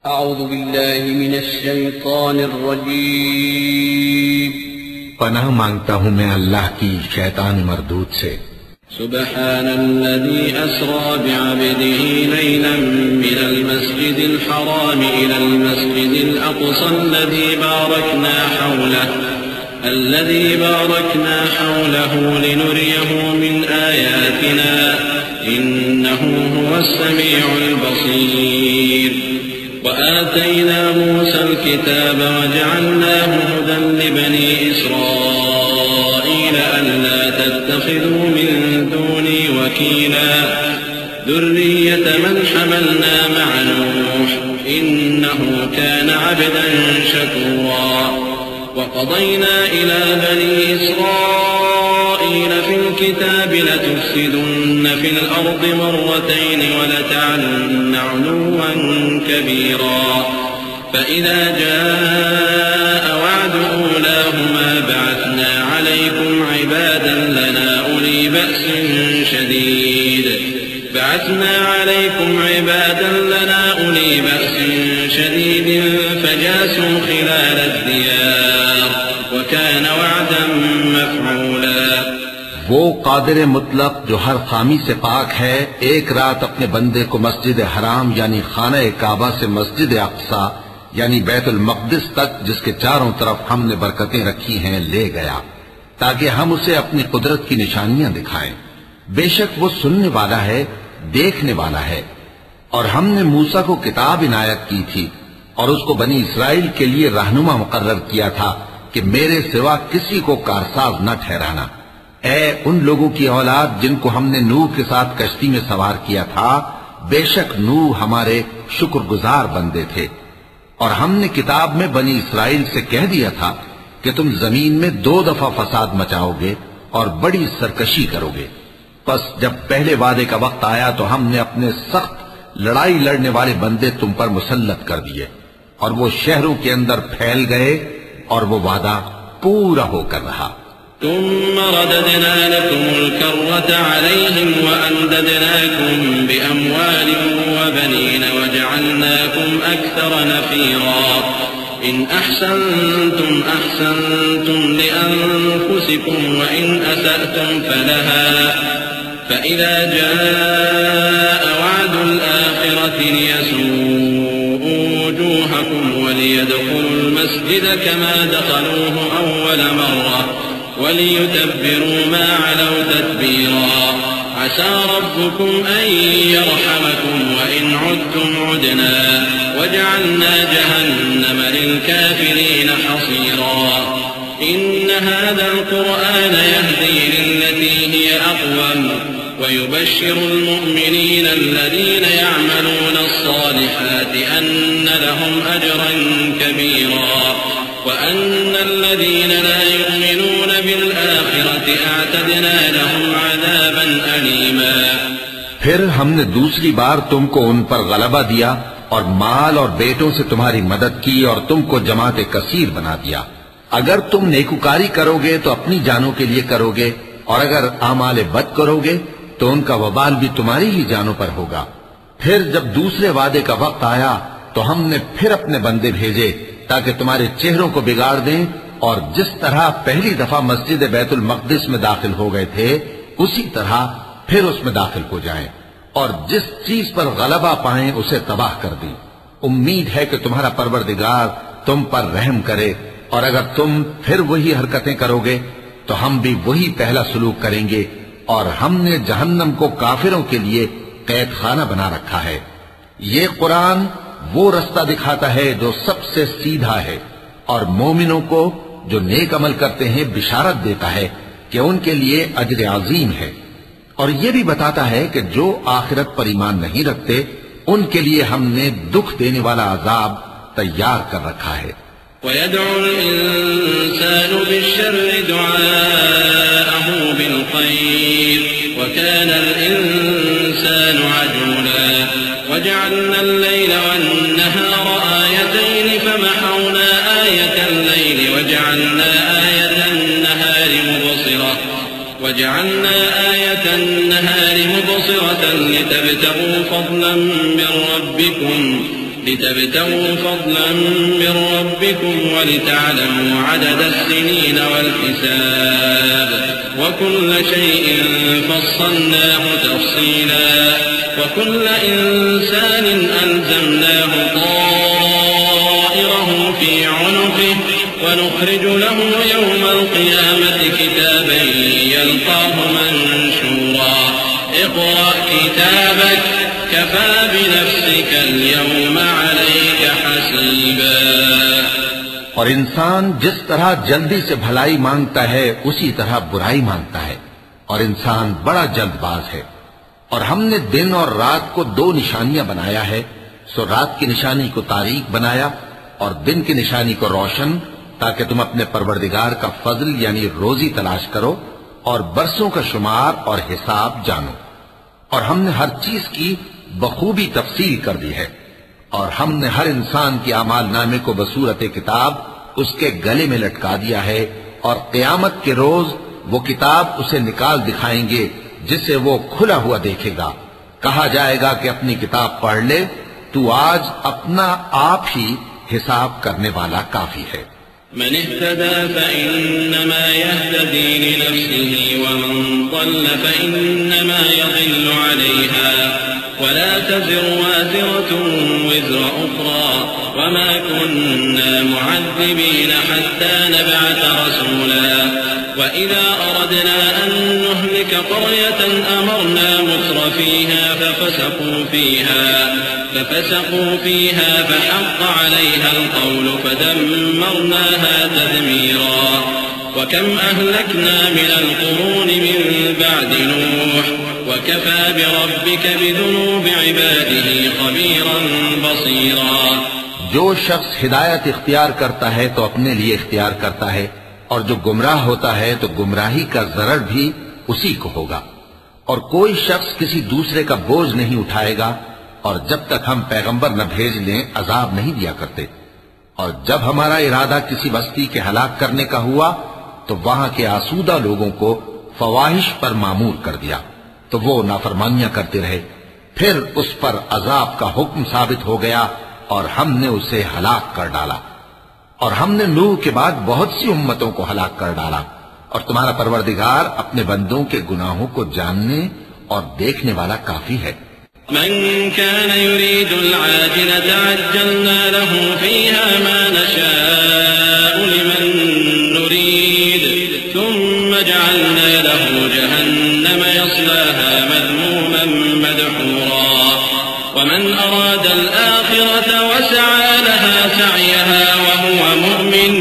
अऊज़ु बिल्लाहि मिनश शैतानिर रजीम। पनाह मांगता हूँ मैं अल्लाह की शैतान मरदूद से। सुब्हानल्लज़ी अस्रा बिअब्दिही लैलन मिनल मस्जिदिल हराम इलल मस्जिदिल अक़सा الذي باركنا حوله لنريه من آياتنا إنه هو السميع البصير وآتينا موسى الكتاب وجعلناه هدى لبني إسرائيل ألا تتخذوا من دوني وكيلا ذرية من حملنا مع نوح إنه كان عبدا شكورا وقضينا إلى بني إسرائيل في الكتاب لتفسدن في الأرض مرتين ولتعلن علوا كبيرا فإذا جاء وعد أولاهما بعثنا عليكم عبادا لنا أولي بأس شديد فجاسوا خلال الديار وكان وعدا مفعولا। वो कादिर मुतलक जो हर खामी से पाक है, एक रात अपने बंदे को मस्जिद हराम यानी खाना काबा से मस्जिद अक्सा यानी बैतुल मक़दिस तक, जिसके चारों तरफ हमने बरकतें रखी हैं, ले गया ताकि हम उसे अपनी कुदरत की निशानियां दिखाएं। बेशक वो सुनने वाला है, देखने वाला है। और हमने मूसा को किताब इनायत की थी और उसको बनी इसराइल के लिए रहनुमा मुकर्रर किया था कि मेरे सिवा किसी को कारसाज न ठहराना। ऐ उन लोगों की औलाद जिनको हमने नूह के साथ कश्ती में सवार किया था, बेशक नूह हमारे शुक्रगुजार बंदे थे। और हमने किताब में बनी इसराइल से कह दिया था कि तुम जमीन में 2 दफा फसाद मचाओगे और बड़ी सरकशी करोगे। बस जब पहले वादे का वक्त आया तो हमने अपने सख्त लड़ाई लड़ने वाले बंदे तुम पर मुसल्लत कर दिए और वो शहरों के अंदर फैल गए और वो वादा पूरा होकर रहा। ثم رددنا لكم الكرة عليهم وأمددناكم بأموال وبنين وجعلناكم أكثر نفيرا إن أحسنتم أحسنتم لأنفسكم وإن أسأتم فلها فإذا جاء وعد الآخرة ليسوءوا وجوهكم وليدخلوا المسجد كما دخلوه أول مرة وليتبروا ما علوا تتبيرا عسى ربكم أن يرحمكم وإن عدتم عدنا وجعلنا جهنم للكافرين حصيرا إن هذا القرآن يهدي للتي هي أقوم ويبشر المؤمنين الذين يعملون الصالحات أن لهم أجرا كبيرا وأن الذين لا يؤمنون بالآخرة أعتدنا لهم عذابا أليما। फिर हमने दूसरी बार तुमको उन पर गलबा दिया और माल और बेटों से तुम्हारी मदद की और तुमको जमात कसीर बना दिया। अगर तुम नेकुकारी करोगे तो अपनी जानों के लिए करोगे और अगर आमाल बद करोगे तो उनका वबाल भी तुम्हारी ही जानों पर होगा। फिर जब दूसरे वादे का वक्त आया तो हमने फिर अपने बंदे भेजे ताकि तुम्हारे चेहरों को बिगाड़ दें और जिस तरह पहली दफा मस्जिद बैतुल मक़दिस में दाखिल हो गए थे उसी तरह फिर उसमें दाखिल हो जाएं और जिस चीज पर गलबा पाएं उसे तबाह कर दें। उम्मीद है कि तुम्हारा परवरदिगार तुम पर रहम करे और अगर तुम फिर वही हरकतें करोगे तो हम भी वही पहला सलूक करेंगे और हमने जहन्नम को काफिरों के लिए कैद खाना बना रखा है। ये कुरान वो रास्ता दिखाता है जो सबसे सीधा है और मोमिनों को जो नेक अमल करते हैं बिशारत देता है कि उनके लिए अजर अजीम है और ये भी बताता है कि जो आखिरत पर ईमान नहीं रखते उनके लिए हमने दुख देने वाला अजाब तैयार कर रखा है। ويدعو الإنسان بالشر دعاءه بالخير وكان الإنسان عجولا وجعلنا الليل والنهار آيتين فمحونا آية الليل وجعلنا آية النهار مبصرة لتبتغوا فضلا من ربكم लितब्तगू फज़लन मिन रब्बिकुम वलितअलमू अददस्सिनीन वल्हिसाब वकुल्ल शैइन फस्सलनाहु तफ़सीला वकुल्ल इंसानिन अल्ज़मनाहु ताइरहु फी उनुक़िहि वनुख़रिजु लहु यौमल क़ियामति किताबन यल्क़ाहु मंशूरा इक़रा किताबक कफ़ा बिनफ़्सिका अल-यौम अलैका हसीबा। और इंसान जिस तरह जल्दी से भलाई मांगता है उसी तरह बुराई मांगता है, और इंसान बड़ा जल्दबाज है। और हमने दिन और रात को दो निशानियां बनाया है, सो रात की निशानी को तारीक बनाया और दिन की निशानी को रोशन, ताकि तुम अपने परवरदिगार का फजल यानी रोजी तलाश करो और बरसों का शुमार और हिसाब जानो। और हमने हर चीज की बखूबी तफसील कर दी है, और हमने हर इंसान की आमाल नामे को बसूरत किताब उसके गले में लटका दिया है, और क़यामत के रोज वो किताब उसे निकाल दिखाएंगे जिसे वो खुला हुआ देखेगा। कहा जाएगा कि अपनी किताब पढ़ ले, तू आज अपना आप ही हिसाब करने वाला काफी है। मन इह्तदा फइन्नमा यह्तदी लिनफ्सिही वमन ضل फइन्नमा यज़िल्लु अलैहा वला तज़िरु वाज़िरतुन विज़रा उख़रा वमा कुन्ना मुअज़्ज़िबीन हत्ता नबअस रसूला वइज़ा अरदना अन नुहलिक क़र्यतन अमरना मुत्रफ़ीहा ففسقوا فيها فحق عليها القول فدمرناها تدميرا وكم أهلكنا من القرون من بعد نوح وكفى بربك بذنوب عباده خبيرا بصيرا। जो शख्स हिदायत इख्तियार करता है तो अपने लिए इख्तियार करता है, और जो गुमराह होता है तो गुमराही का ज़रर भी उसी को होगा। और कोई शख्स किसी दूसरे का बोझ नहीं उठाएगा, और जब तक हम पैगंबर न भेज लें अजाब नहीं दिया करते। और जब हमारा इरादा किसी बस्ती के हलाक करने का हुआ तो वहां के आसूदा लोगों को फवाहिश पर मामूर कर दिया, तो वो नाफरमानियां करते रहे। फिर उस पर अजाब का हुक्म साबित हो गया और हमने उसे हलाक कर डाला। और हमने नूह के बाद बहुत सी उम्मतों को हलाक कर डाला। और तुम्हारा परवरदिगार अपने बंदों के गुनाहों को जानने और देखने वाला काफी है। من كان يريد العاجلة عجلنا له فيها ما نشاء لمن نريد ثم جعلنا له جهنم يصلاها مذموما مدحورا ومن أراد الآخرة وسعى لها سعيها وهو مؤمن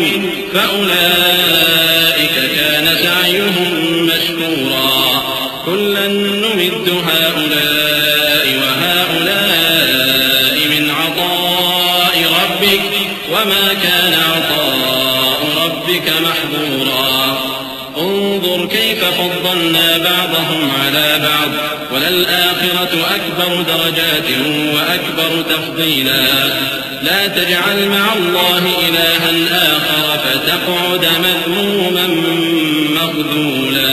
فأولئك كان سعيهم مشكورا كلا نمد هؤلاء وهؤلاء من عطاء ربك وما كان عطاء ربك محظورا انظر كيف فضلنا بعضهم على بعض وللآخرة أكبر درجات وأكبر تفضيلا لا تجعل مع الله إلها آخر فتقعد مذموما مخذولا।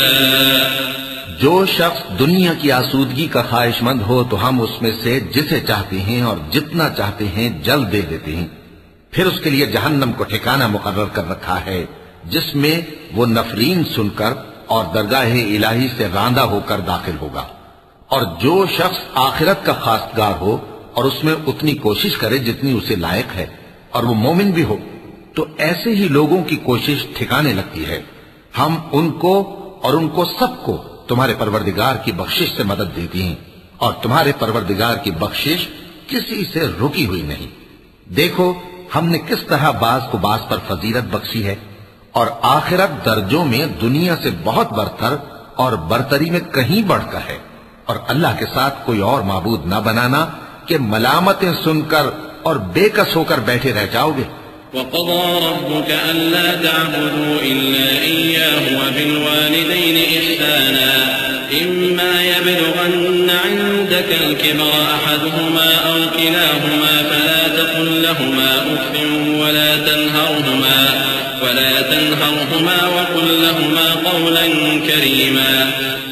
जो शख्स दुनिया की आसूदगी का ख्वाहिशमंद हो तो हम उसमें से जिसे चाहते हैं और जितना चाहते हैं जल्द दे देते हैं। फिर उसके लिए जहन्नम को ठिकाना मुकर्रर कर रखा है, जिसमें वो नफरीन सुनकर और दरगाह इलाही से रांदा होकर दाखिल होगा। और जो शख्स आखिरत का खासगार हो और उसमें उतनी कोशिश करे जितनी उसे लायक है, और वो मोमिन भी हो, तो ऐसे ही लोगों की कोशिश ठिकाने लगती है। हम उनको और उनको सबको तुम्हारे परवरदिगार की बख्शिश से मदद देती हैं, और तुम्हारे परवरदिगार की बख्शिश किसी से रुकी हुई नहीं। देखो हमने किस तरह बाज को बाज पर फजीलत बख्शी है, और आखिरत दर्जों में दुनिया से बहुत बरतर और बरतरी में कहीं बढ़कर है। और अल्लाह के साथ कोई और माबूद न बनाना कि मलामतें सुनकर और बेकस होकर बैठे रह जाओगे। وقضى ربك ألا تعبدوا إلا إياه وبالوالدين إحسانا إما يبلغن عندك الكبر أحدهما أو كلاهما فلا تقل لهما أف ولا تنهرهما وقل لهما قولا كريما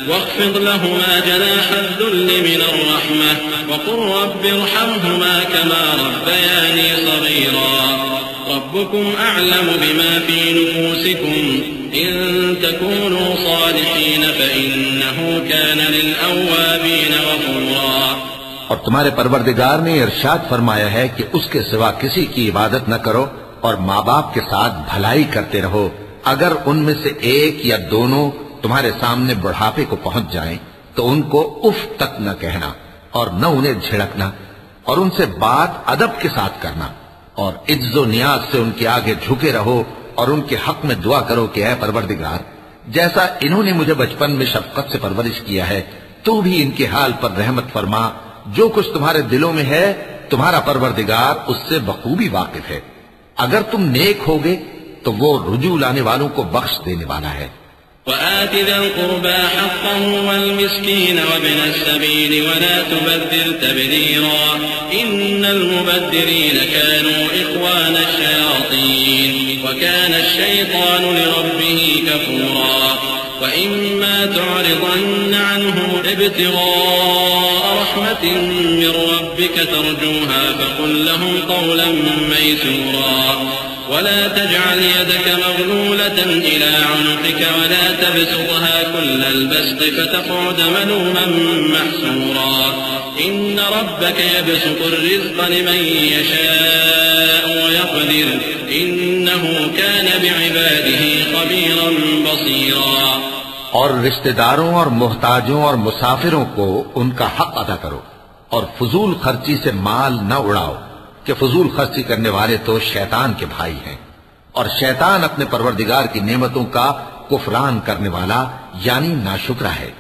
वाख़फ़िज़ लहुमा जनाह अज़्ज़ुल्लि मिनर-रहमह वक़ुल रब्बि इरहमहुमा कमा रब्बयानी सग़ीरा रब्बुकुम अअलमु बिमा फ़ी नुफूसिकुम इन तकूनू सालिहीन फ़इन्नहु कान लिल-अव्वाबीन गफ़ूरा। और तुम्हारे परवरदिगार ने इरशाद फरमाया है कि उसके सिवा किसी की इबादत न करो और माँ बाप के साथ भलाई करते रहो। अगर उनमें से एक या दोनों तुम्हारे सामने बुढ़ापे को पहुंच जाएं, तो उनको उफ तक न कहना और न उन्हें झिड़कना और उनसे बात अदब के साथ करना और इज्जो नियाज से उनके आगे झुके रहो और उनके हक में दुआ करो कि ऐ परवरदिगार, जैसा इन्होंने मुझे बचपन में शफकत से परवरिश किया है, तू भी इनके हाल पर रहमत फरमा। जो कुछ तुम्हारे दिलों में है तुम्हारा परवरदिगार उससे बखूबी वाकिफ है। अगर तुम नेक होगे तो वो रुजू लाने वालों को बख्श देने वाला है। وآت ذا القربى حقه والمسكين وابن السبيل ولا تبذر تبذيرا إن المبذرين كانوا إخوان الشياطين وكان الشيطان لربه كفورا وإما تعرضن عنهم ابتغاء رحمة من ربك ترجوها فقل لهم قولا ميسورا ولا تجعل يدك مغلولة إلى عنقك ولا تبسطها كل البسط فتقعد ملوما محسورا إن ربك يبسط الرزق لمن يشاء ويقدر إنه كان بعباده خبيرا بصيرا। और रिश्तेदारों और मोहताजों और मुसाफिरों को उनका हक अदा करो और फजूल खर्ची से माल न उड़ाओ कि फजूल खर्ची करने वाले तो शैतान के भाई हैं और शैतान अपने परवरदिगार की नेमतों का कुफरान करने वाला यानी नाशुक्रा है।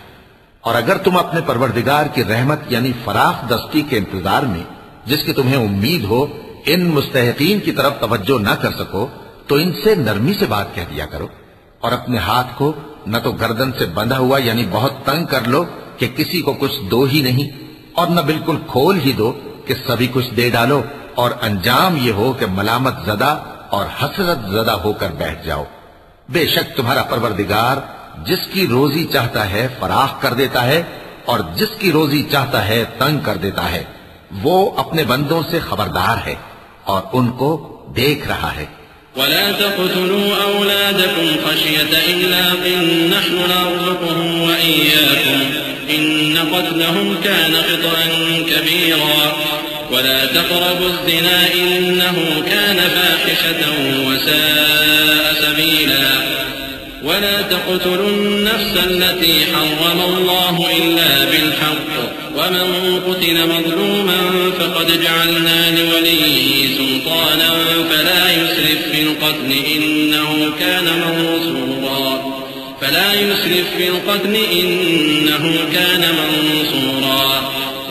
और अगर तुम अपने परवरदिगार की रहमत यानी फराख दस्ती के इंतजार में, जिसकी तुम्हें उम्मीद हो, इन मुस्तहिकीन की तरफ तवज्जो न कर सको तो इनसे नरमी से बात कह दिया करो और अपने हाथ को न तो गर्दन से बंधा हुआ यानी बहुत तंग कर लो कि किसी को कुछ दो ही नहीं और न बिल्कुल खोल ही दो कि सभी कुछ दे डालो और अंजाम ये हो कि मलामत ज़दा और हसरत ज़दा होकर बैठ जाओ। बेशक तुम्हारा परवरदिगार जिसकी रोजी चाहता है फराख कर देता है और जिसकी रोजी चाहता है तंग कर देता है। वो अपने बंदों से खबरदार है और उनको देख रहा है। वला तक़्तुलू औलादकुम खश्यत इम्लाक़ नहनु नरज़ुक़ुहुम व इय्याकुम इन्न क़त्लहुम कान ख़ितअन कबीरा वला तक़रबु ज़िना इन्नहु कान फ़ाहिशतन व साअ सबीला वला तक़्तुलू अन्नफ्स अल्लती हर्रम अल्लाहु इल्ला बिलहक़्क़ वमन क़ुतिल मज़लूमन फ़क़द जअलना लिवलिय्यिही सुल्तानन फला युस्रिफ फ़िल क़त्ल इन्नहु कान मंसूरा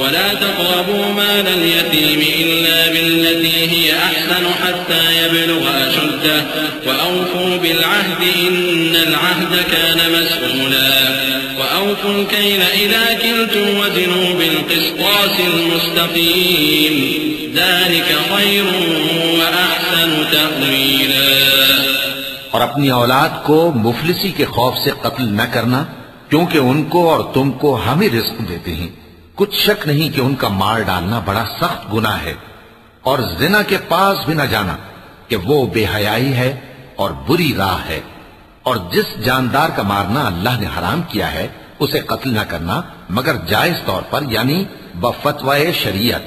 वला तक़रबू माल अल-यतीम इल्ला बिल्लती हिय अहसन हत्ता यबलुग़ अशुद्धह वअवफ़ू बिल-अहद इन्नल अहद कान मस्ऊला वअवफ़ू अल-कैल इज़ा किल्तुम वज़नू बिल-क़िस्तासिल मुस्तक़ीम ज़ालिक ख़ैरुन व अहसनु तअवीला। और अपनी औलाद को मुफलिसी के खौफ से कत्ल न करना, क्योंकि उनको और तुमको हम ही रिज़्क़ देते हैं। कुछ शक नहीं कि उनका मार डालना बड़ा सख्त गुनाह है। और जिना के पास भी न जाना कि वो बेहयाई है और बुरी राह है। और जिस जानदार का मारना अल्लाह ने हराम किया है उसे कत्ल न करना मगर जायज तौर पर यानी बफतवाए शरीयत।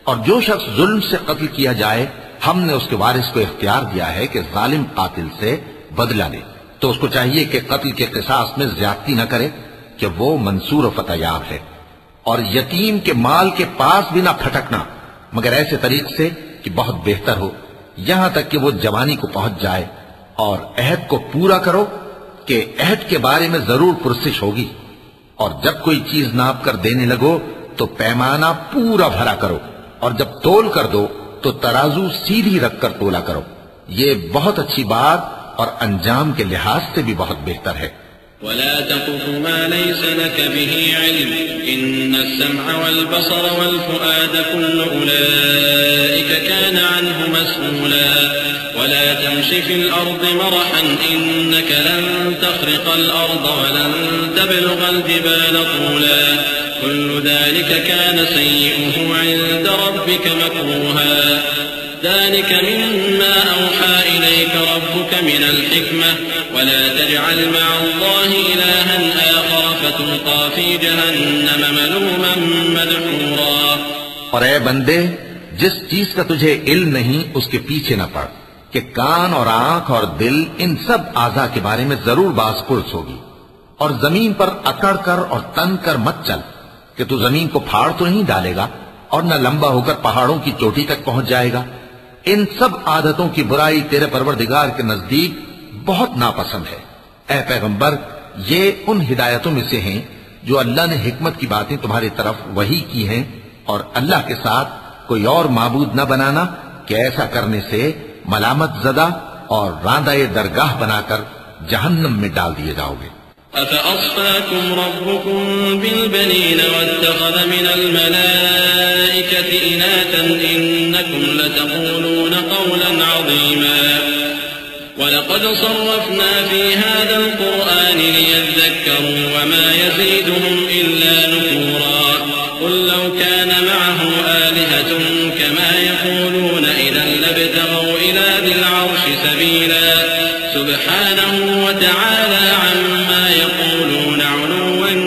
और जो शख्स जुल्म से कत्ल किया जाए हमने उसके वारिस को इख्तियार दिया है कि जालिम कातिल से बदला ले, तो उसको चाहिए कि कत्ल के किसास में ज्यादती न करे कि वो मंसूर व फतयाब है। और यतीम के माल के पास भी ना फटकना मगर ऐसे तरीके से कि बहुत बेहतर हो, यहां तक कि वो जवानी को पहुंच जाए। और अहद को पूरा करो कि अहद के बारे में जरूर पुरसिश होगी। और जब कोई चीज नाप कर देने लगो तो पैमाना पूरा भरा करो और जब तोल कर दो तो तराजू सीधी रखकर तोला करो। ये बहुत अच्छी बात और अंजाम के लिहाज से भी बहुत बेहतर है। वला तक़फ़ु मा लैसा लक बिही इल्म इन्नस-समअ वल-बसर वल-फ़ुआद कुल्लु उलाइका कान अन्हु मस्ऊला वला तमशी फिल अर्द मरहन इन्नक लन तख्रिक़ल अर्द वलन तबलुग़ल जिबाल तूला कुल्लु ज़ालिका कान सय्युहु इन्द रब्बिक मकरूहा ذلك مما أوحى إليك ربك من الحكمة ولا تجعل مع الله إلها آخر فتلقى في جهنم ملوما مدحورا। और ऐ बंदे, जिस चीज का तुझे इल्म नहीं उसके पीछे न पड़ कि कान और आंख और दिल इन सब आज़ा के बारे में जरूर बास पुरस होगी। और जमीन पर अकड़ कर और तन कर मत चल कि तू जमीन को फाड़ तो नहीं डालेगा और न लंबा होकर पहाड़ों की चोटी तक पहुंच जाएगा। इन सब आदतों की बुराई तेरे परवरदिगार के नजदीक बहुत नापसंद है। ऐ पैगंबर, ये उन हिदायतों में से हैं जो अल्लाह ने हिकमत की बातें तुम्हारी तरफ वही की हैं, और अल्लाह के साथ कोई और माबूद न बनाना कि ऐसा करने से मलामत ज़दा और रांदाए दरगाह बनाकर जहन्नम में डाल दिए जाओगे। अफ़अस्फ़ाकुम रब्बुकुम बिलबनीन वत्तख़ज़ मिनल मलाइकति इनातन इन्नकुम लतक़ूलून क़ौलन अज़ीमा वलक़द सर्रफ़ना फ़ी हाज़ल क़ुरआन लियज़्ज़क्करू वमा यज़ीदुहुम इल्ला नुफ़ूरा क़ुल लौ कान मअहु आलिहतुन कमा यक़ूलून इज़न लब्तग़ौ इला ज़िल अर्शि सबीला सुब्हानहु व तआला अम्मा यक़ूलून उलुव्वन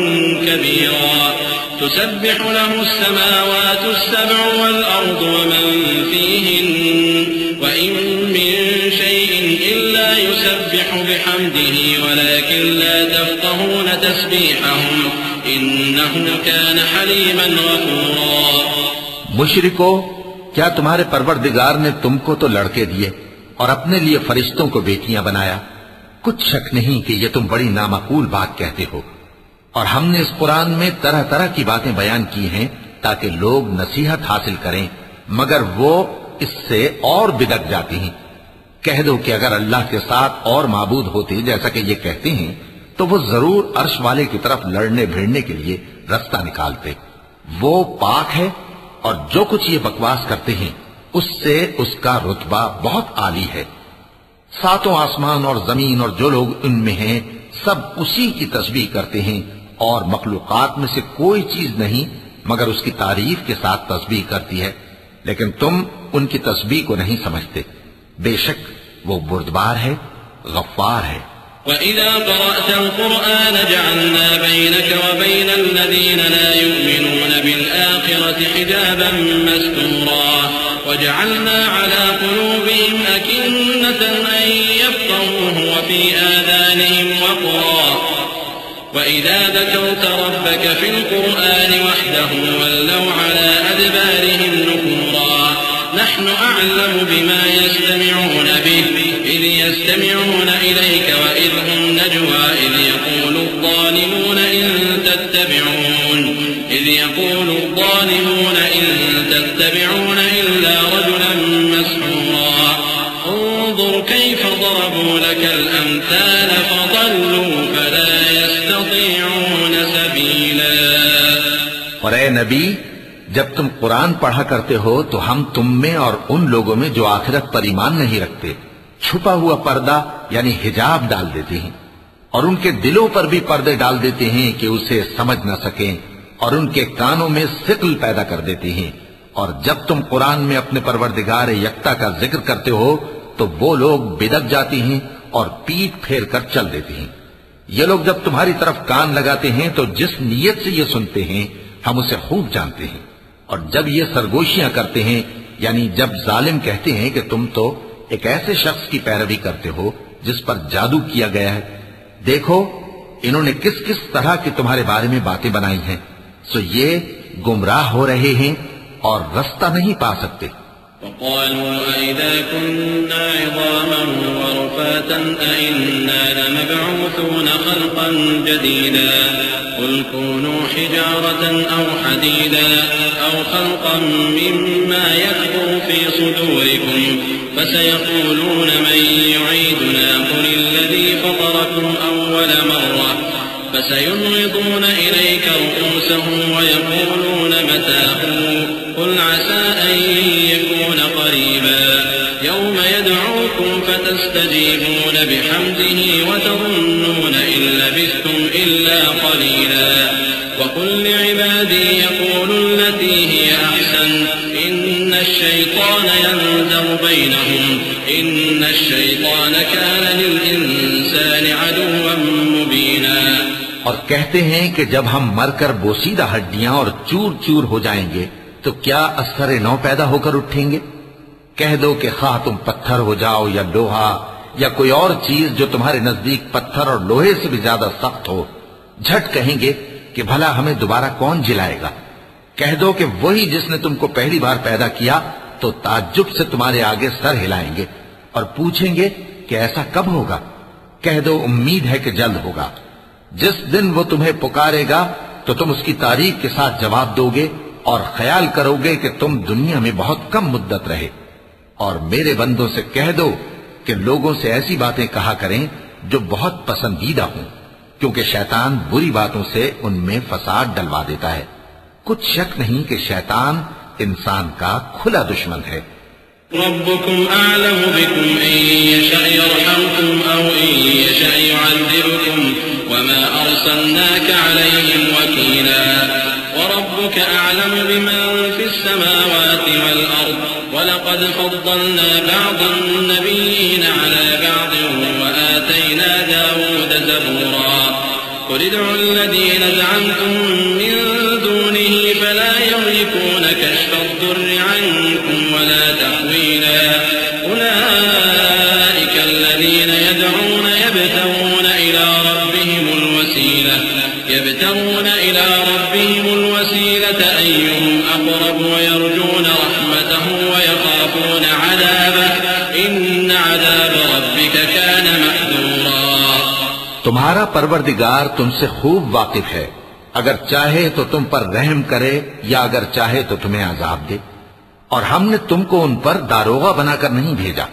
कबीरा तुसब्बिहु लहु अस्समावातु अस्सब'ु वल अर्दु वमन फ़ीहिन्न व इन मिन शैइन इल्ला युसब्बिहु बिहम्दिही वलाकिन ला तफ़क़हून तस्बीहहुम इन्नहु कान हलीमन गफ़ूरा। मुशरिको, क्या तुम्हारे परवरदिगार ने तुमको तो लड़के दिए और अपने लिए फरिश्तों को बेटियां बनाया? कुछ शक नहीं कि ये तुम बड़ी नामाकूल बात कहते हो। और हमने इस कुरान में तरह तरह की बातें बयान की हैं ताकि लोग नसीहत हासिल करें, मगर वो इससे और बिगड़ जाते हैं। कह दो कि अगर अल्लाह के साथ और माबूद होते जैसा कि ये कहते हैं तो वो जरूर अर्श वाले की तरफ लड़ने भिड़ने के लिए रास्ता निकालते। वो पाक है और जो कुछ ये बकवास करते हैं उससे उसका रुतबा बहुत आली है। सातों आसमान और जमीन और जो लोग उनमें हैं सब उसी की तस्बीह करते हैं, और मखलूकात में से कोई चीज नहीं मगर उसकी तारीफ के साथ तस्बीह करती है, लेकिन तुम उनकी तस्बीह को नहीं समझते। बेशक वो बुर्दबार है, गफ्फार है। वइज़ा क़रअतल क़ुरआन जअलना बैनक व बैनल लज़ीना ला युमिनून बिल आखिरति हिजाबन मस्तूरा वजअलना अला क़ुलूबिहिम अकिन्नतन अन यफ़क़हूहु व फ़ी आज़ानिहिम वक़रा वइज़ा ज़करत रब्बक फ़िल क़ुरआन वहदहु वल्लव अला अदबारिहिम नुफ़ूरा नहनु अअलमु बिमा यस्तमिऊन बिहि إذ يستمعون إليك وإذ هم نجوى إذ يقول الظالمون إن تتبعون إلا رجلا مسحورا انظر كيف ضربوا لك الأمثال فضلوا فلا يستطيعون سبيلا। और ऐ नबी, जब तुम कुरान पढ़ा करते हो तो हम तुम में और उन लोगों में जो आखिरत पर ईमान नहीं रखते छुपा हुआ पर्दा यानी हिजाब डाल देते हैं, और उनके दिलों पर भी पर्दे डाल देते हैं कि उसे समझ न सकें, और उनके कानों में सिकल पैदा कर देते हैं। और जब तुम कुरान में अपने परवरदिगार यक्ता का जिक्र करते हो तो वो लोग बिदक जाते हैं और पीठ फेर कर चल देते हैं। ये लोग जब तुम्हारी तरफ कान लगाते हैं तो जिस नीयत से ये सुनते हैं हम उसे खूब जानते हैं। और जब ये सरगोशियां करते हैं, यानी जब जालिम कहते हैं कि तुम तो एक ऐसे शख्स की पैरवी करते हो जिस पर जादू किया गया है, देखो इन्होंने किस किस तरह की तुम्हारे बारे में बातें बनाई हैं, सो ये गुमराह हो रहे हैं और रास्ता नहीं पा सकते। وقالوا أإذا كنا عظاما ورفاتا أإنا لمبعوثون خلقا جديدا قل كونوا حجارة أو حديدا أو خلقا مما يكبر في صدوركم فسيقولون من يعيدنا قل الذي فطركم أول مرة فسينغضون إليك رؤوسهم ويقولون متى قل عسى أن يكون قريبا يوم يدعوكم ربكم فتستجيبون بحمده وتظنون إن لبثتم إلا قليلا وقل لعبادي يقولوا التي هي أحسن إن الشيطان ينزغ بينهم إن الشيطان كان للإنسان عدوا مبينا। और कहते हैं कि जब हम मरकर बोसीदा हड्डियां और चूर चूर हो जाएंगे तो क्या असर नौ पैदा होकर उठेंगे? कह दो कि खा तुम पत्थर हो जाओ या लोहा या कोई और चीज जो तुम्हारे नजदीक पत्थर और लोहे से भी ज्यादा सख्त हो, झट कहेंगे कि भला हमें दोबारा कौन जिलाएगा। कह दो कि वही जिसने तुमको पहली बार पैदा किया, तो ताज्जुब से तुम्हारे आगे सर हिलाएंगे और पूछेंगे कि ऐसा कब होगा। कह दो उम्मीद है कि जल्द होगा। जिस दिन वो तुम्हें पुकारेगा तो तुम उसकी तारीफ के साथ जवाब दोगे और ख्याल करोगे कि तुम दुनिया में बहुत कम मुद्दत रहे। और मेरे बंदों से कह दो कि लोगों से ऐसी बातें कहा करें जो बहुत पसंदीदा हों, क्योंकि शैतान बुरी बातों से उनमें फसाद डलवा देता है। कुछ शक नहीं कि शैतान इंसान का खुला दुश्मन है। रब्बुकुम अअलमु बिकुम इन यशअ यरहमकुम औ इन यशअ युअज़्ज़िबकुम वमा अरसलनाका अलैहिम वकीला وربك أعلم بمن في السماوات والأرض ولقد فضلنا بعض النبيين على بعض وآتينا داود زبورا قل ادعوا الذين زعمتم من دونه فلا يملكون كشف الضر عنكم ولا تحويلا أولئك الذين يدعون يبتغون إلى ربهم الوسيلة أيهم أقرب ويرجون رحمته ويخافون عذابه إن عذاب ربك كان محذورا। तुम्हारा परवरदिगार तुमसे खूब वाकिफ है, अगर चाहे तो तुम पर रहम करे या अगर चाहे तो तुम्हें अजाब दे। और हमने तुमको उन पर दारोगा बनाकर नहीं भेजा,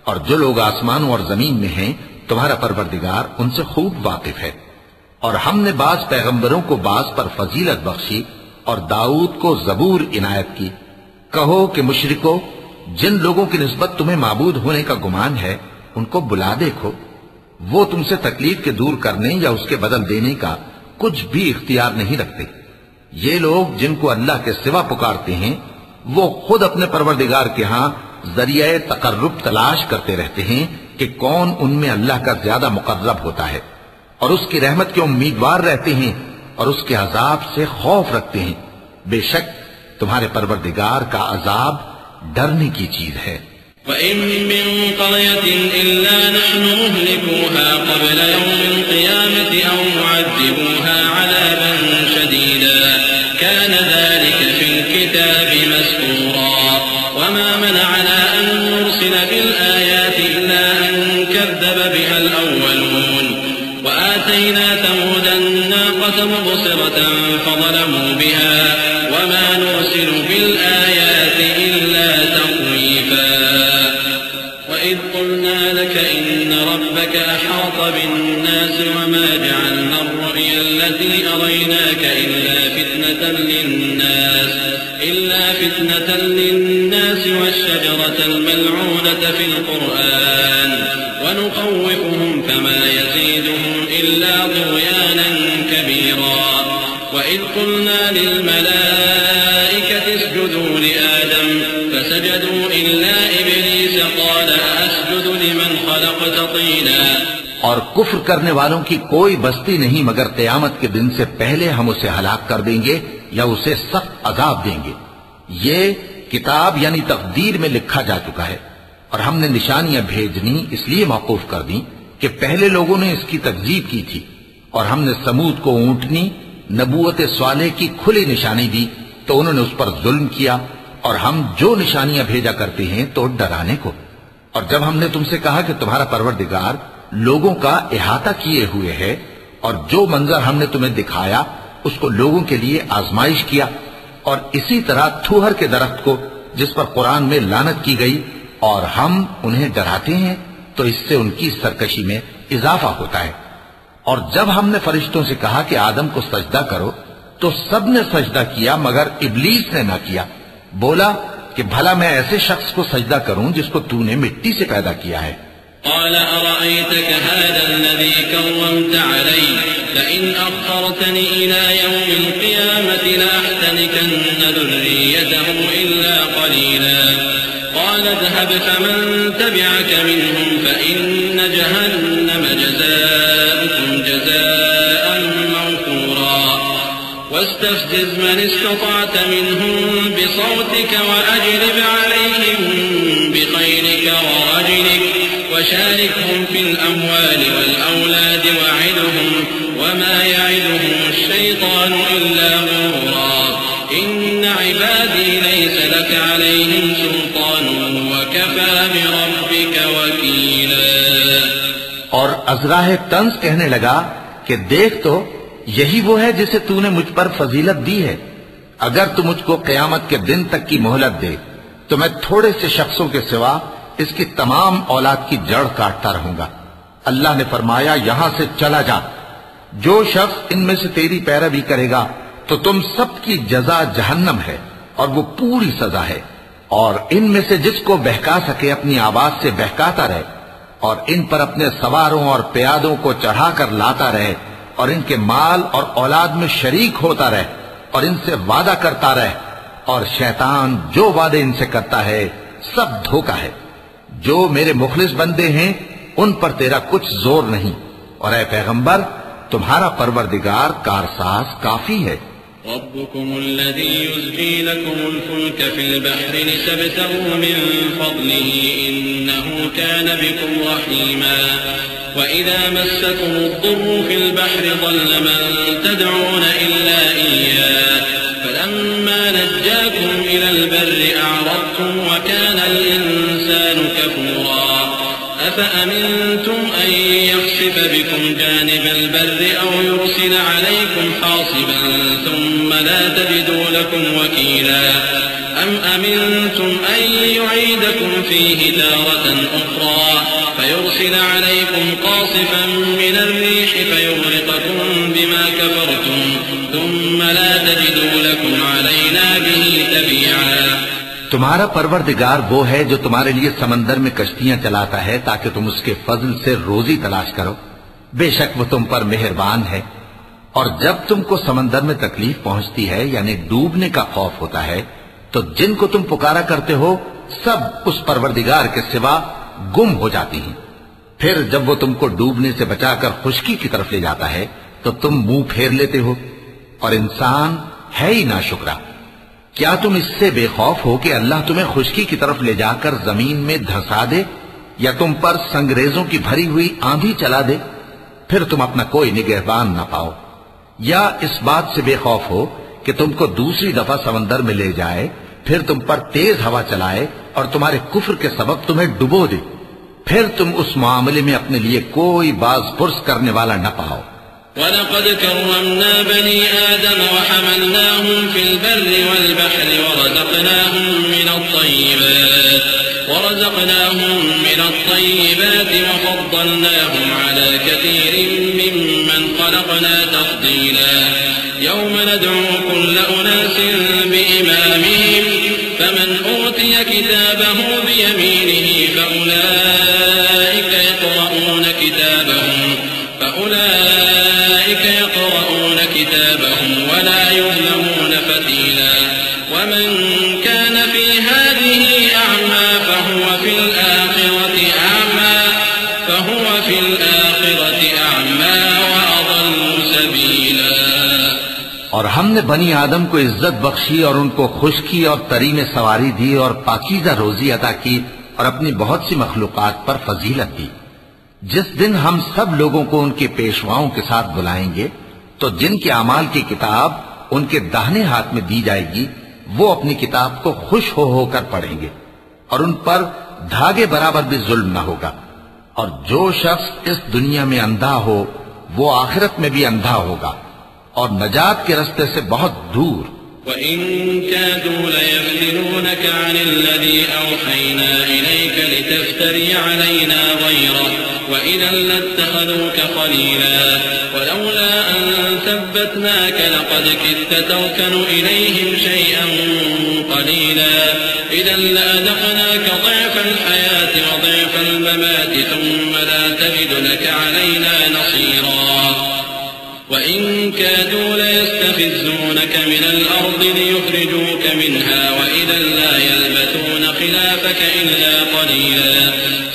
और जो लोग आसमानों और जमीन में हैं तुम्हारा परवरदिगार उनसे खूब वाकिफ है। और हमने बाज पैगंबरों को बाज पर फजीलत बख्शी और दाऊद को जबूर इनायत की। कहो कि मुशरिको, जिन लोगों की निस्बत तुम्हें माबूद होने का गुमान है उनको बुला देखो, वो तुमसे तकलीफ के दूर करने या उसके बदल देने का कुछ भी इख्तियार नहीं रखते। ये लोग जिनको अल्लाह के सिवा पुकारते हैं वो खुद अपने परवरदिगार के यहाँ जरिया तकर्रुब तलाश करते रहते हैं कि कौन उनमें अल्लाह का ज्यादा मुकर्रब होता है, और उसकी रहमत के उम्मीदवार रहते हैं और उसके अजाब से खौफ रखते हैं। बेशक तुम्हारे परवरदिगार का अजाब डरने की चीज है। वइन मिन क़रयतिन इल्ला नहनु मुहलिकुहा क़ब्ल यौमिल क़ियामति औ मुअज़्ज़िबुहा अज़ाबन शदीदा कान ज़ालिका फ़िल किताबि मस्कूरा वमा मनअना अन नुरसिला बिल आयाति इल्ला अन कज़्ज़ब बिहल अव्वलून وآتينا ثمود الناقة مبصرة فظلموا بها وما نرسل بالآيات إلا تخويفا وإذ قلنا لك إن ربك أحاط بالناس وما جعلنا الرؤيا التي أريناك إلا فتنة للناس والشجرة الملعونة في القرآن ونخوفهم فما يزيدهم إلا طغيانا كبيرا وإذ قلنا للملائكة اسجدوا لآدم فسجدوا إلا إبليس قال أسجد لمن خلقت طينا। और कुफ्र करने वालों की कोई बस्ती नहीं मगर क़यामत के दिन से पहले हम उसे हलाक कर देंगे या उसे सख्त अजाब देंगे। ये किताब यानी तकदीर में लिखा जा चुका है, और हमने निशानियां भेजनी इसलिए मौकूफ कर दी कि पहले लोगों ने इसकी तकजीब की थी। और हमने समूद को ऊंटनी नबूवत स्वाले की खुली निशानी दी तो उन्होंने उस पर जुल्म किया। और हम जो निशानियां भेजा करते हैं तो डराने को। और जब हमने तुमसे कहा कि तुम्हारा परवरदिगार लोगों का इहाता किए हुए है, और जो मंजर हमने तुम्हें दिखाया उसको लोगों के लिए आजमाइश किया, और इसी तरह थूहर के दरख्त को जिस पर कुरान में लानत की गई, और हम उन्हें डराते हैं तो इससे उनकी सरकशी में इजाफा होता है। और जब हमने फरिश्तों से कहा कि आदम को सजदा करो तो सबने सजदा किया मगर इब्लीस ने ना किया। बोला कि भला मैं ऐसे शख्स को सजदा करूं जिसको तूने मिट्टी से पैदा किया है। قال أرأيتك هذا الذي كرمت علي لئن أخرتني إلى يوم القيامة لأحتنكن ذريته إلا قليلا قال اذهب فمن تبعك منهم فإن جهنم جزاؤكم جزاء موفورا واستفزز من استطعت منهم بصوتك وأجلب عليهم بخيلك ورجلك وشاركهم في الأموال والأولاد وعدهم وما يعدهم الشيطان إلا غرورا إن عبادي ليس لك عليهم سلطان وكفى بربك وكيلا। और अज़राह तंस कहने लगा कि देख तो यही वो है जिसे तूने मुझ पर फजीलत दी है। अगर तू मुझको क़यामत के दिन तक की मोहलत दे तो मैं थोड़े से शख्सों के सिवा इसकी तमाम औलाद की जड़ काटता रहूंगा। अल्लाह ने फरमाया, यहां से चला जा। जो शख्स इनमें से तेरी पैरवी करेगा तो तुम सबकी जजा जहन्नम है और वो पूरी सजा है। और इनमें से जिसको बहका सके अपनी आवाज से बहकाता रहे और इन पर अपने सवारों और प्यादों को चढ़ाकर लाता रहे और इनके माल और औलाद में शरीक होता रहे और इनसे वादा करता रहे। और शैतान जो वादे इनसे करता है सब धोखा है। जो मेरे मुखलिस बंदे हैं उन पर तेरा कुछ जोर नहीं, और ऐ पैगंबर तुम्हारा परवरदिगार कारसाज काफी है। रब्बुकुम अल्लज़ी युज़्जी लकुमुल फुल्क फिल बहरि लितब्तगू मिन फ़ज़लिही इन्नहू कान बिकुम रहीमा व इज़ा मस्सकुमुद्दुर्रु फिल बहरि ज़ल्ल मन तदऊन इल्ला इय्याह फलम्मा नज्जाकुम इलल बर्रि अअरज़्तुम व कानल इंसानु कफूरा अफ़अमिनतुम अन यख़सिफ़ बिकुम जानिबल बर्रि औ युरसिल अलैकुम हासिबन थुम्मा ला तजिदू लकुम वकीला अम अमिनतुम अन युईदकुम फ़ीहि तारतन उख़रा फयुरसिल अलैकुम क़ासिफ़न मिनर रीहि फयुग़रिक़कुम बिमा कफ़रतुम थुम्मा ला तजिदू लकुम अलैना बिही तबीआ। तुम्हारा परवरदिगार वो है जो तुम्हारे लिए समंदर में कश्तियां चलाता है ताकि तुम उसके फजल से रोजी तलाश करो। बेशक वो तुम पर मेहरबान है। और जब तुमको समंदर में तकलीफ पहुंचती है यानी डूबने का खौफ होता है तो जिनको तुम पुकारा करते हो सब उस परवरदिगार के सिवा गुम हो जाती हैं। फिर जब वो तुमको डूबने से बचाकर खुशकी की तरफ ले जाता है तो तुम मुंह फेर लेते हो। और इंसान है ही नाशुक्रा। क्या तुम इससे बेखौफ हो कि अल्लाह तुम्हें खुशकी की तरफ ले जाकर जमीन में धंसा दे या तुम पर संगरेजों की भरी हुई आंधी चला दे, फिर तुम अपना कोई निगहबान न पाओ। या इस बात से बेखौफ हो कि तुमको दूसरी दफा समंदर में ले जाए, फिर तुम पर तेज हवा चलाए और तुम्हारे कुफ्र के सबब तुम्हें डुबो दे, फिर तुम उस मामले में अपने लिए कोई बाज पुरस करने वाला न पाओ। वलक़द कर्रमना बनी आदम वहमलनाहुम फिल बर्रि वल बहरि वरज़क़नाहुम मिनत-तय्यिबात वफ़द्दलनाहुम अला कसीरिन मिम्मन ख़लक़ना तफ़दीला यौम नद'ू कुल्ल उनासिन बिइमामिहिम फमन ऊतिय किताबहु बियमीनिही फ़उलाइका यक़रऊन किताबहम वला युज़लमून फ़तीला वमन कान फ़ी हाज़िही अअमा फ़हुव फ़िल आख़िरति अअमा व अज़ल्लु सबीला। और हमने बनी आदम को इज्जत बख्शी और उनको खुशकी और तरी में सवारी दी और पाकीज़ा रोजी अता की और अपनी बहुत सी मखलूक़ात पर फजीलत दी। जिस दिन हम सब लोगों को उनके पेशवाओं के साथ बुलाएंगे तो जिनके अमाल की किताब उनके दाहिने हाथ में दी जाएगी वो अपनी किताब को खुश हो होकर पढ़ेंगे और उन पर धागे बराबर भी जुल्म न होगा। और जो शख्स इस दुनिया में अंधा हो वो आखिरत में भी अंधा होगा और नजात के रास्ते से बहुत दूर। वइन कादू लयफ्तिनूनक अनिल्लज़ी औहयना इलैक लितफ्तरी अलैना गैरह वइदन लत्तखदूक खलीला वलौला अन थब्बतनाक लक़द किद्त तर्कनु इलैहिम शयअन क़लीला इदन लअज़क़नाक ضिअफ़ल हयाति व ضिअफ़ल ममाति थुम्मा ला तजिद लक अलैना नसीरा वइन कादू लयस्तफिज़ूनक मिनल अर्दि लियुख़रिजूक मिन्हा वइदन ला यल्बथून खिलाफक इल्ला क़लीला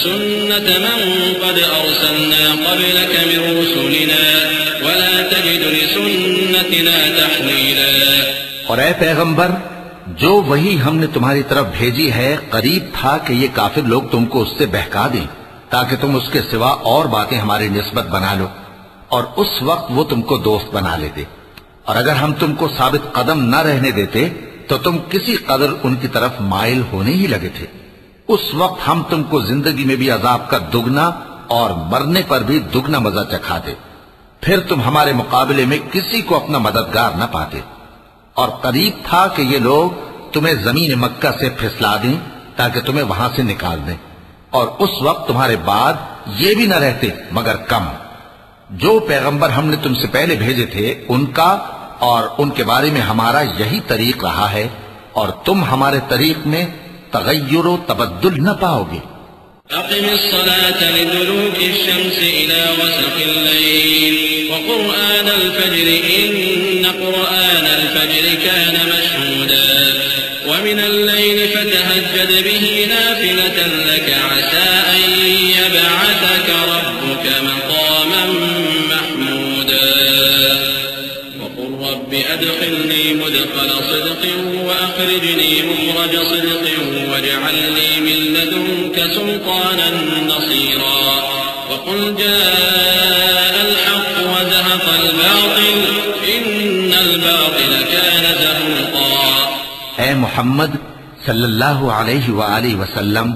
सुन्नत मन क़द अरसलना क़ब्लक मिन रुसुलिना वला तजिद लिसुन्नतिना तहवीला। और ऐ पैगंबर, जो वही हमने तुम्हारी तरफ भेजी है करीब था कि ये काफिर लोग तुमको उससे बहका दें ताकि तुम उसके सिवा और बातें हमारी निस्बत बना लो, और उस वक्त वो तुमको दोस्त बना लेते। और अगर हम तुमको साबित कदम न रहने देते तो तुम किसी कदर उनकी तरफ माइल होने ही लगे थे। उस वक्त हम तुमको जिंदगी में भी अजाब का दुगना और मरने पर भी दुगना मजा चखाते, फिर तुम हमारे मुकाबले में किसी को अपना मददगार न पाते। और करीब था कि ये लोग तुम्हें जमीन मक्का से फिसला दें ताकि तुम्हें वहां से निकाल दें, और उस वक्त तुम्हारे बाद ये भी न रहते मगर कम। जो पैगंबर हमने तुमसे पहले भेजे थे उनका और उनके बारे में हमारा यही तरीक रहा है, और तुम हमारे तरीक में तगय्युर व तबद्दुल न पाओगे। अक़िमिस्सलात लिदुलूकी शम्सि इला वसक़िल लैल व क़ुरआनल फ़ज्रि इन्न क़ुरआनल फ़ज्रि कान मशहूदा व मिनल लैलि फ़तहज्जद बिही नाफ़िलतन लक असा अन यबअसक रब्बुक मक़ामन महमूदा व क़ुल रब्बि अदख़िलनी मुदख़ल सिद्क़िन व अख़रिजनी मुख़रज सिद्क़िन वजअलनी मिन लदुनक सुल्तानन नसीरा व क़ुल जाअल हक़्क़ व ज़हक़ल बातिल इन्नल बातिल कान ज़हूक़ा। ऐ मोहम्मद सल्लल्लाहु अलैहि व आलिहि वसल्लम,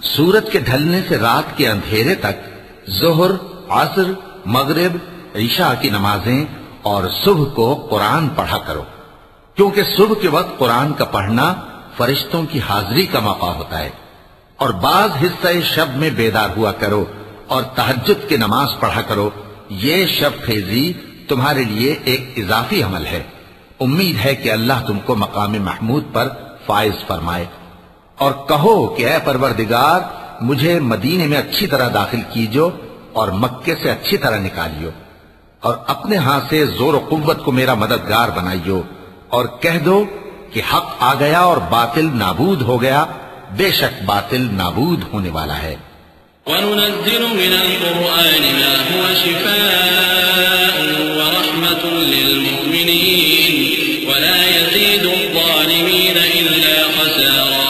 सूरज के ढलने से रात के अंधेरे तक ज़ोहर, असर, मगरिब, ईशा की नमाजें और सुबह को कुरान पढ़ा करो, क्योंकि सुबह के वक्त कुरान का पढ़ना फरिश्तों की हाजिरी का मौका होता है। और बाज हिस्सा शब में बेदार हुआ करो और तहज्जुद की नमाज पढ़ा करो। ये शब फेजी तुम्हारे लिए एक इजाफी अमल है। उम्मीद है कि अल्लाह तुमको मकाम महमूद पर फाइज फरमाए। और कहो कि ऐ परवरदिगार, मुझे मदीने में अच्छी तरह दाखिल कीजो और मक्के से अच्छी तरह निकालियो, और अपने हाथ से जोर और कुव्वत को मेरा मददगार बनाइयो, और कह दो कि हक आ गया और बातिल नाबूद हो गया। बेशक बातिल नाबूद होने वाला है। वनुनज़्ज़िलु मिनल क़ुरआनि मा हुवा शिफ़ाअुन व रहमतुन लिल मुमिनीन व ला यज़ीदु ज़्ज़ालिमीन इल्ला ख़सारा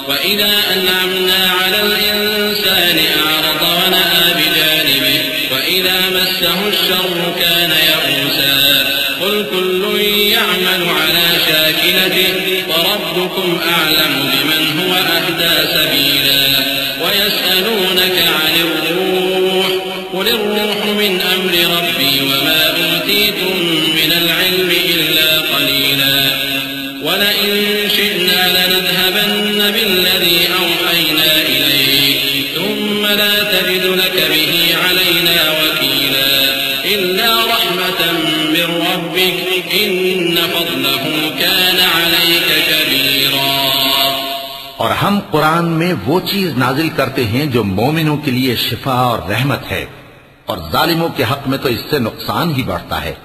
व इज़ा अनअमना अलल इंसानि अ'रज़ व नअा बिजानिबिहि व इज़ा मस्सहु अश्शर्रु कान यअूसा क़ुल कुल्लुन यअमलु अला शाकिलतिहि व रब्बुकुम अ'लमु बिमन हुवा अहदा सबीला व यसअलूनक अनिर रूह क़ुल अर्रूहु मिन अम्रि रब्बी व मा ऊतीतुम मिनल इल्मि इल्ला क़लीला व लइन शि'ना लनذهबन्न बिल्लज़ी अवहयना इलैक थुम्मा ला तजिदु लक बिही अलैना वकीला इल्ला रहमतन मिन रब्बिक इन्न फ़ज़लहु कान अलैक कबीरा। और हम कुरान में वो चीज नाजिल करते हैं जो मोमिनों के लिए शिफा और रहमत है, और जालिमों के हक में तो इससे नुकसान ही बढ़ता है।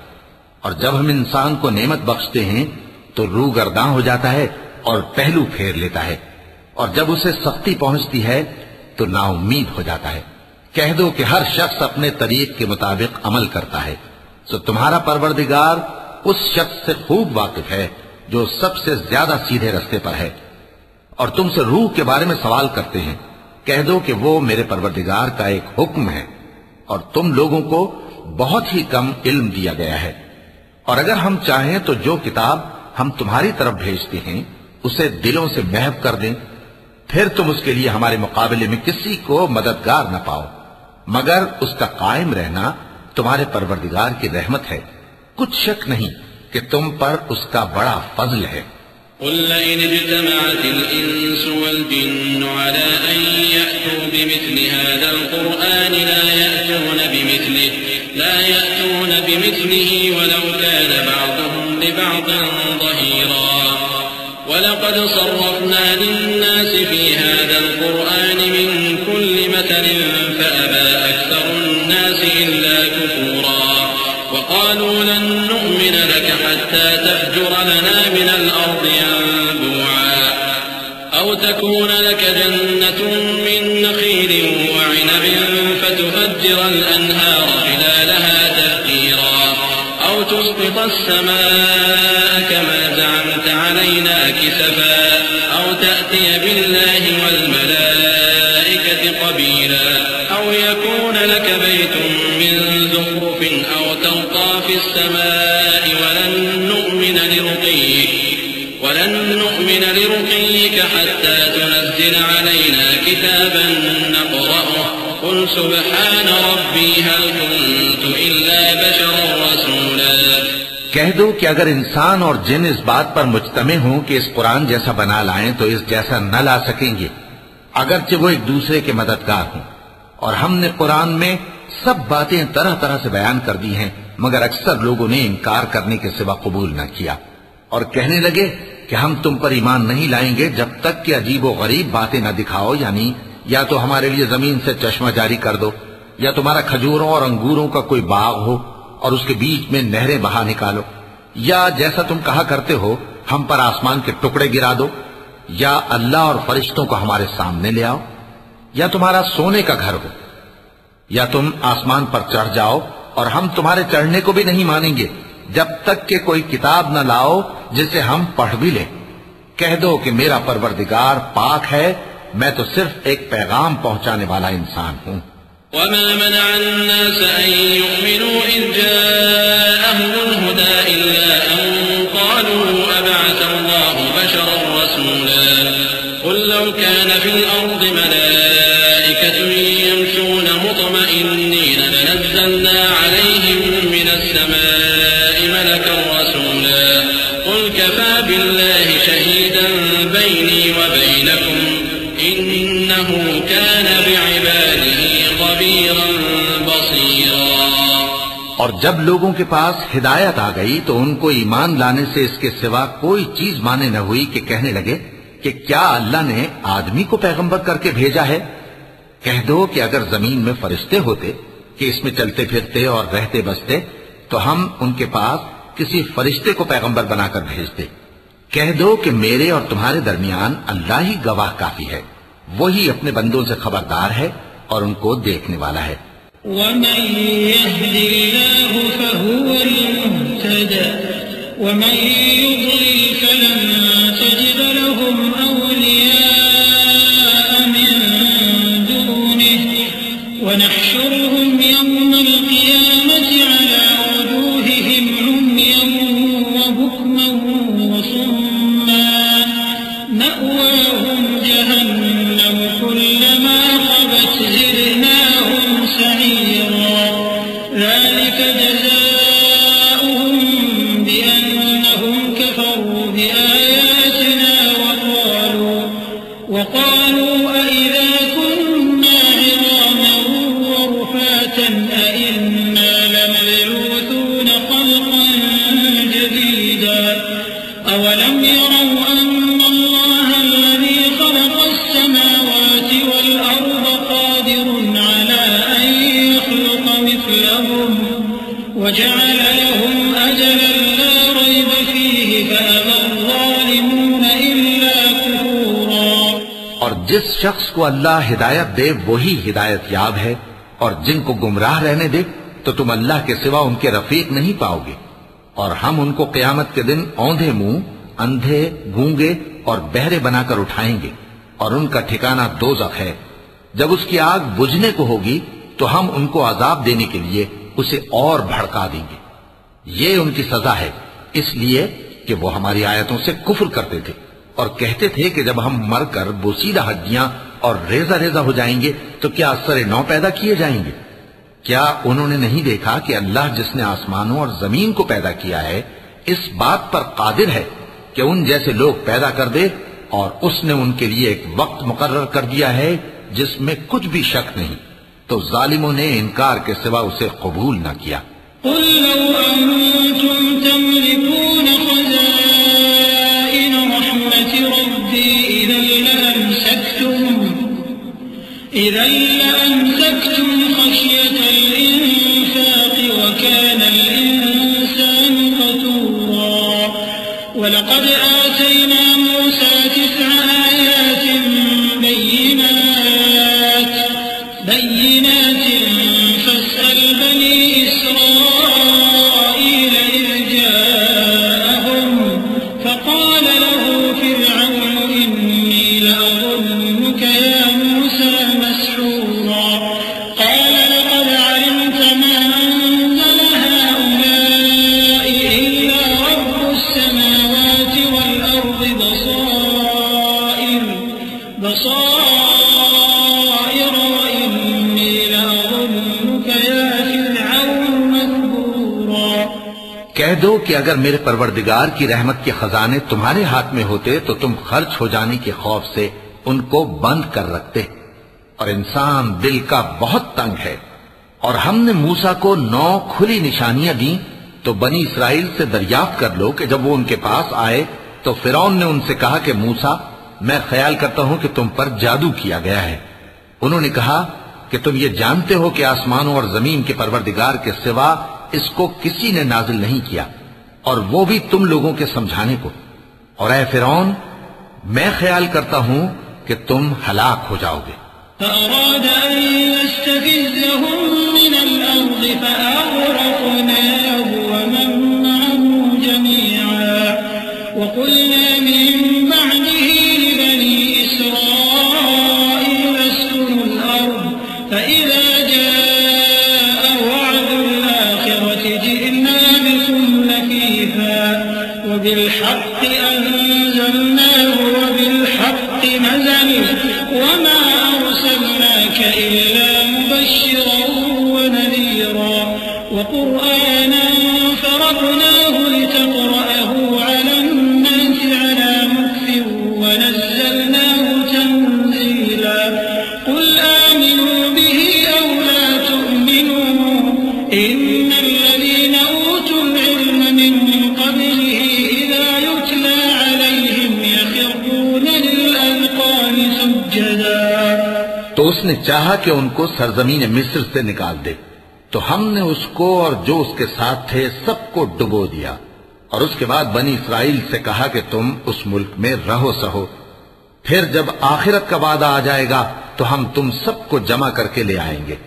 और जब हम इंसान को नेमत बख्शते हैं तो रूह गर्दां हो जाता है और पहलू फेर लेता है, और जब उसे सख्ती पहुंचती है तो नाउम्मीद हो जाता है। कह दो कि हर शख्स अपने तरीक के मुताबिक अमल करता है, तो तुम्हारा परवरदिगार उस शख्स से खूब वाकिफ है जो सबसे ज्यादा सीधे रास्ते पर है। और तुमसे रूह के बारे में सवाल करते हैं, कह दो कि वो मेरे परवरदिगार का एक हुक्म है, और तुम लोगों को बहुत ही कम इल्म दिया गया है। और अगर हम चाहें तो जो किताब हम तुम्हारी तरफ भेजते हैं उसे दिलों से महव कर दें, फिर तुम उसके लिए हमारे मुकाबले में किसी को मददगार न पाओ, मगर उसका कायम रहना तुम्हारे परवरदिगार की रहमत है। कुछ शक नहीं कि तुम पर उसका बड़ा फजल है। क़ुल लइन इज्तमअतिल इंसु वल जिन्नु अला अन यअतू بمثل هذا القرآن لا يأتون بمثله ولو كان بعضهم لبعض ظهيرا ولقد صرفنا للناس في هذا القرآن من كل مثل فأبى أكثر الناس إلا كفورا وقالوا لن نؤمن لك حتى تفجر لنا من الأرض ينبوعا أو تكون لك جنة من نخيل وعنب فتفجر الأنهار خلالها تفجيرا أو تسقط السماء كما زعمت علينا كسفا أو تأتي بالله والملائكة قبيلا أو يكون لك بيت من زخرف أو ترقى في السماء ولن نؤمن لرقيك حتى تنزل علينا كتابا نقرأه قل سبحان ربي هل كنت إلا بشرا رسولا कह दो कि अगर इंसान और जिन इस बात पर मुजतमे हों कि इस कुरान जैसा बना लाएं तो इस जैसा न ला सकेंगे, अगरचे वो एक दूसरे के मददगार हों। और हमने कुरान में सब बातें तरह तरह से बयान कर दी हैं, मगर अक्सर लोगों ने इनकार करने के सिवा कबूल न किया और कहने लगे कि हम तुम पर ईमान नहीं लाएंगे जब तक कि अजीब व गरीब बातें न दिखाओ, यानी या तो हमारे लिए जमीन से चश्मा जारी कर दो, या तुम्हारा खजूरों और अंगूरों का कोई बाग हो और उसके बीच में नहरें बहा निकालो, या जैसा तुम कहा करते हो हम पर आसमान के टुकड़े गिरा दो, या अल्लाह और फरिश्तों को हमारे सामने ले आओ, या तुम्हारा सोने का घर हो, या तुम आसमान पर चढ़ जाओ और हम तुम्हारे चढ़ने को भी नहीं मानेंगे जब तक कि कोई किताब न लाओ जिसे हम पढ़ भी लें। कह दो कि मेरा परवरदिगार पाक है, मैं तो सिर्फ एक पैगाम पहुंचाने वाला इंसान हूं। وما منع الناس أن يؤمنوا إذ جاءهم الهدى إلا أن قالوا أبعث الله بشرا رسولا قل لو كان في الأرض ملائكة يمشون مطمئنين لنزلنا عليهم من السماء ملكا رسولا قل كفى بالله شهيدا بيني وبينكم إنه كان بعباده خبيرا بصيرا। और जब लोगों के पास हिदायत आ गई तो उनको ईमान लाने से इसके सिवा कोई चीज माने न हुई कि कहने लगे कि क्या अल्लाह ने आदमी को पैगंबर करके भेजा है। कह दो कि अगर जमीन में फरिश्ते होते कि इसमें चलते फिरते और रहते बसते तो हम उनके पास किसी फरिश्ते को पैगंबर बनाकर भेजते। कह दो कि मेरे और तुम्हारे दरमियान अल्लाह ही गवाह काफी है, वही अपने बंदों से खबरदार है और उनको देखने वाला है। वमन यहदिल्लाहु फहुवल मुहतदी वमन युद्लिल फलन तजिद लहुम औलिया मिन दूनिहि वनहशुरुहुम यौमल क़ियामति अला वजूहिहिम उम्यन व बुकमन व सुम्मा मअवाहुम जहन्नम कुल्लमा खबत ज़िदनाहुम सईरा ذلك جزاؤهم بأنهم كفروا بآياتنا وقالوا أإذا كنا عظاما ورفاتا أإنا لمبعوثون خلقا جديدا أولم يروا أن الله الذي خلق السماوات والأرض قادر على أن يخلق مثلهم وجعل لهم أجلا لا ريب فيه فأبى الظالمون إلا كفورا। और जिस शख्स को अल्लाह हिदायत दे वही हिदायत याब है, और जिनको गुमराह रहने दे तो तुम अल्लाह के सिवा उनके रफीक नहीं पाओगे। और हम उनको क़यामत के दिन औंधे मुंह, अंधे, गूंगे और बहरे बनाकर उठाएंगे और उनका ठिकाना दोज़ख है। जब उसकी आग बुझने को होगी तो हम उनको अजाब देने के लिए उसे और भड़का देंगे। ये उनकी सजा है इसलिए कि वो हमारी आयतों से कुफ्र करते थे और कहते थे कि जब हम मरकर बोसीदा हड्डियां और रेजा रेजा हो जाएंगे तो क्या असर नौ पैदा किए जाएंगे। क्या उन्होंने नहीं देखा कि अल्लाह जिसने आसमानों और जमीन को पैदा किया है इस बात पर कादिर है कि उन जैसे लोग पैदा कर दे, और उसने उनके लिए एक वक्त मुकर्रर कर दिया है जिसमें कुछ भी शक नहीं, तो जालिमों ने इनकार के सिवा उसे कबूल न किया। वलक़द आतैना मूसा 9 आयात बय्यिनात फस्अल बनी इस्राईल इज़ जाअहुम फक़ाल लहू फ़िरअौन इन्नी लअज़ुन्नुक या मूसा मस्हूरा क़ाल लक़द अलिमत मा अनज़ल हाउलाइ इल्ला रब्बुस समावाति वल अर्दि बसाइर वइन्नी लअज़ुन्नुक या फ़िरअौन मस्हूरा। कह दो कि अगर मेरे परवरदिगार की रहमत के खजाने तुम्हारे हाथ में होते तो तुम खर्च हो जाने के खौफ से उनको बंद कर रखते, और इंसान दिल का बहुत तंग है। और हमने मूसा को 9 खुली निशानियां दी, तो बनी इसराइल से दरियाफ्त कर लो कि जब वो उनके पास आए तो फिरौन ने उनसे कहा कि मूसा, मैं ख्याल करता हूं कि तुम पर जादू किया गया है। उन्होंने कहा कि तुम ये जानते हो कि आसमानों और जमीन के परवरदिगार के सिवा इसको किसी ने नाजिल नहीं किया, और वो भी तुम लोगों के समझाने को। और ऐ फिरौन, मैं ख्याल करता हूं कि तुम हलाक हो जाओगे। فأراد أن يستفزهم من الأرض فأغرقناه ومن معه جميعا وقلنا من بعده لبني إسرائيل اسكنوا الأرض فإذا جاء وعد الآخرة جئنا بكم لفيفا وبالحق أنزلناه وبالحق نزل وما أرسلناك إلا مبشرا ونذيرا وقرآنا فرقناه لتقرأه على الناس على مكث ونزلناه تنزيلا قل آمنوا به أو لا تؤمنوا إن الذين أوتوا العلم من قبله إذا يتلى عليهم يخرون للأذقان سجدا। तो उसने चाहा कि उनको सरजमीन मिस्र से निकाल दे, तो हमने उसको और जो उसके साथ थे सबको डुबो दिया। और उसके बाद बनी इसराइल से कहा कि तुम उस मुल्क में रहो सहो, फिर जब आखिरत का वादा आ जाएगा तो हम तुम सबको जमा करके ले आएंगे।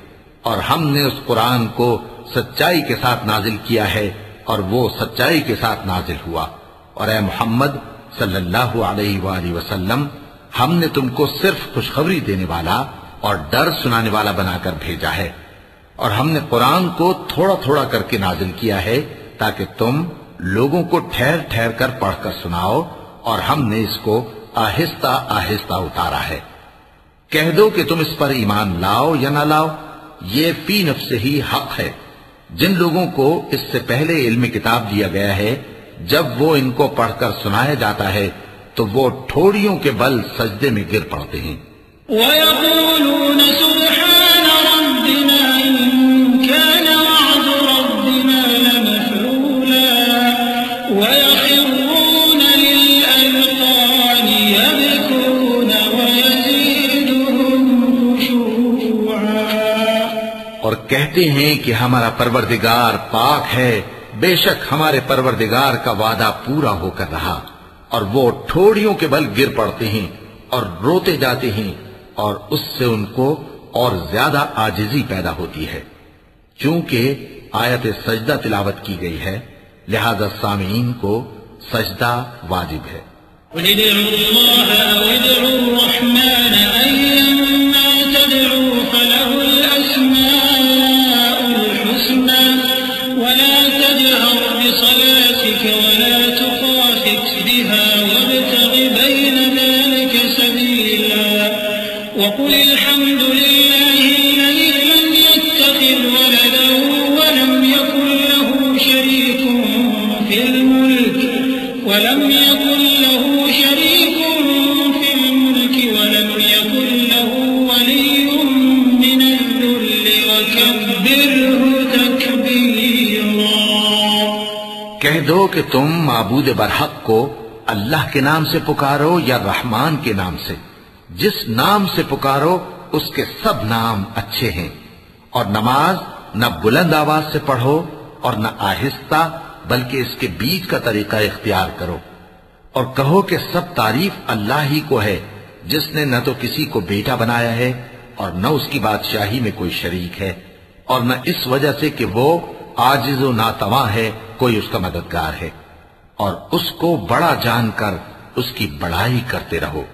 और हमने उस कुरान को सच्चाई के साथ नाजिल किया है, और वो सच्चाई के साथ नाजिल हुआ। और ए मोहम्मद सल्लल्लाहु अलैहि वसल्लम, हमने तुमको सिर्फ खुशखबरी देने वाला और डर सुनाने वाला बनाकर भेजा है। और हमने कुरान को थोड़ा थोड़ा करके नाजिल किया है ताकि तुम लोगों को ठहर ठहर कर पढ़कर सुनाओ, और हमने इसको आहिस्ता आहिस्ता उतारा है। कह दो कि तुम इस पर ईमान लाओ या ना लाओ, ये फी नफ्से ही हक है। जिन लोगों को इससे पहले इल्म किताब दिया गया है, जब वो इनको पढ़कर सुनाया जाता है तो वो ठोड़ियों के बल सजदे में गिर पड़ते हैं। वयक़ूलून सुब्हान रब्बिना इन कान वअद रब्बिना लमफ़ऊला वयख़िरून लिलअज़क़ान यबकून वयज़ीदुहुम ख़ुशूआ। और कहते हैं कि हमारा परवरदिगार पाक है, बेशक हमारे परवरदिगार का वादा पूरा होकर रहा। और वो ठोड़ियों के बल गिर पड़ते हैं और रोते जाते हैं, और उससे उनको और ज्यादा आजिजी पैदा होती है। चूंकि आयत सजदा तिलावत की गई है, लिहाजा सामीन को सजदा वाजिब है। وقل الحمد لله الذي لم يتخذ ولدا ولم يكن له شريك في الملك ولم يكن له ولي शैउम मिनल दुल्ल वकब्बिरहु तकबीरा। कह दो कि तुम माबूद बरहक को अल्लाह के नाम से पुकारो या रहमान के नाम से। जिस नाम से पुकारो उसके सब नाम अच्छे हैं। और नमाज न बुलंद आवाज से पढ़ो और न आहिस्ता, बल्कि इसके बीच का तरीका इख्तियार करो। और कहो कि सब तारीफ अल्लाह ही को है, जिसने न तो किसी को बेटा बनाया है और न उसकी बादशाही में कोई शरीक है, और न इस वजह से कि वो आजिज व नातवा है कोई उसका मददगार है। और उसको बड़ा जानकर उसकी बड़ाई करते रहो।